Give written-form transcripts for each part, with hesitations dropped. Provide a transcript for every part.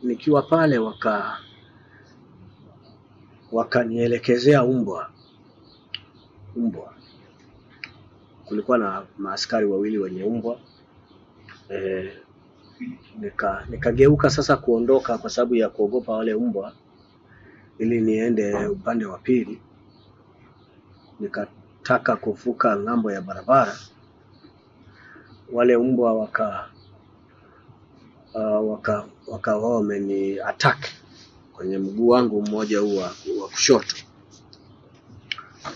nikiwa pale wakanielekezea umbwa. Kulikuwa na maaskari wawili wenye umbwa. Nikageuka sasa kuondoka kwa sababu ya kuogopa wale umbwa, ili niende upande wa pili. Nikataka kuvuka ng'ambo ya barabara. Wale umbwa wakawa wameni attack kwenye mguu wangu mmoja huu wa kushoto.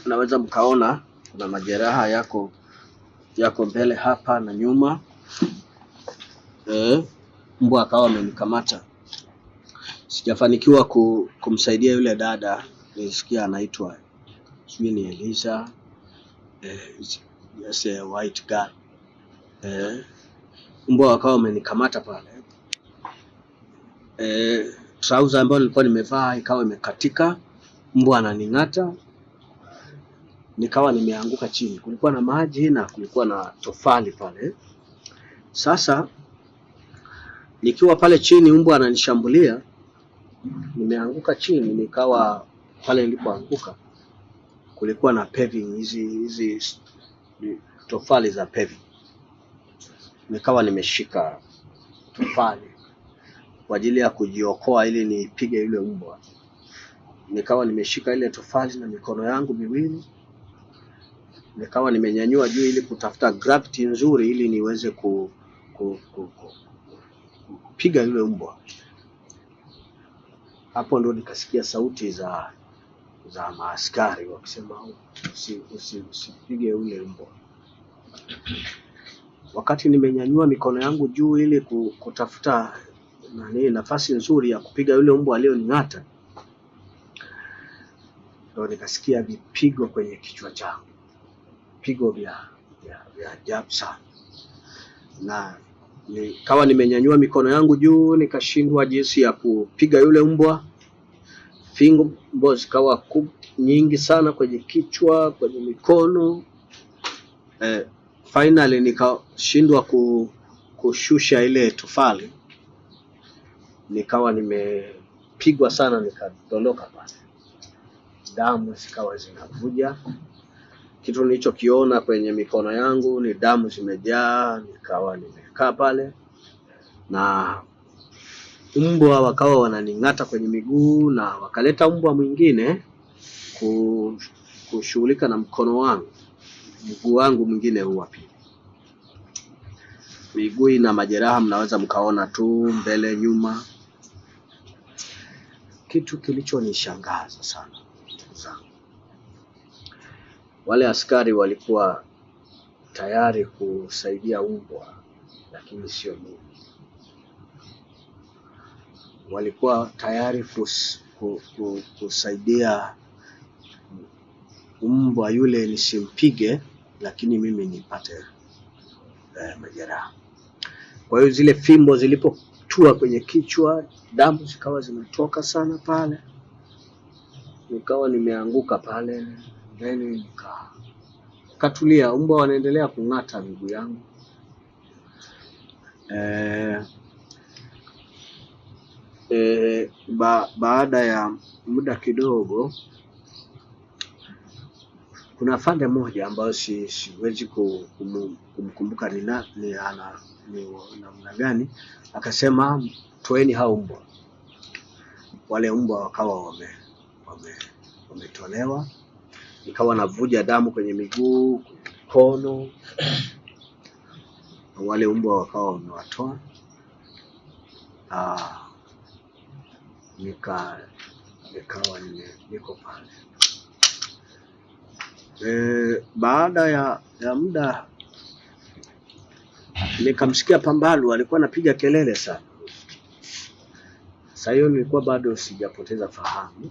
Naweza mkaona kuna majeraha yako mbele hapa na nyuma. Mbwa akawa amenikamata. Sijafanikiwa kumsaidia yule dada, nilisikia anaitwa ni Eliza, yes, a white girl. Mbwa akawa amenikamata pale. Trouser ambayo nilikuwa nimevaa ikawa imekatika, mbwa ananing'ata, nikawa nimeanguka chini. Kulikuwa na maji na kulikuwa na tofali pale. Sasa nikiwa pale chini, mbwa ananishambulia, nimeanguka chini. Nikawa pale nilipoanguka kulikuwa na paving, hizi tofali za paving. Nikawa nimeshika tofali kwa ajili ya kujiokoa ili nipige yule mbwa. Nikawa nimeshika ile tofali na mikono yangu miwili. Nikawa nimenyanyua juu ili kutafuta gravity nzuri ili niweze kupiga yule mbwa. Hapo ndo nikasikia sauti za maaskari wakisema usipige yule mbwa. Wakati nimenyanyua mikono yangu juu ili kutafuta nafasi nzuri ya kupiga yule mbwa aliyoning'ata, ndo nikasikia vipigo kwenye kichwa changu, vipigo vya ajabu sana. Na nikawa nimenyanyua mikono yangu juu, nikashindwa jinsi ya kupiga yule mbwa. Fimbo zikawa nyingi sana kwenye kichwa, kwenye mikono. Finally nikashindwa kushusha ile tofali. Nikawa nimepigwa sana, nikadondoka pale. Damu zikawa zinavuja. Kitu nilichokiona kwenye mikono yangu ni damu zimejaa. Nikawa nimekaa pale na mbwa wakawa wananing'ata kwenye miguu, na wakaleta mbwa mwingine kushughulika na mkono wangu, mguu wangu mwingine huu wa pili. Miguu ina majeraha, mnaweza mkaona tu mbele nyuma. Kitu kilichonishangaza sana, wale askari walikuwa tayari kusaidia mbwa, lakini sio mimi. Walikuwa tayari kusaidia mbwa yule nisimpige, lakini mimi nipate majeraha. Kwa hiyo zile fimbo zilipotua kwenye kichwa, damu zikawa zinatoka sana pale. Nikawa nimeanguka pale, then nikatulia. Mbwa wanaendelea kung'ata miguu yangu. Baada ya muda kidogo, kuna afande moja ambayo siwezi kumkumbuka ni namna gani, akasema toeni hao mbwa. Wale mbwa wakawa wametolewa. Nikawa navuja damu kwenye miguu, mikono. Wale mbwa wakawa wamewatoa. Nikawa niko pale. Baada ya muda nikamsikia Pambalu alikuwa anapiga kelele sana. Sasa hiyo nilikuwa bado sijapoteza fahamu.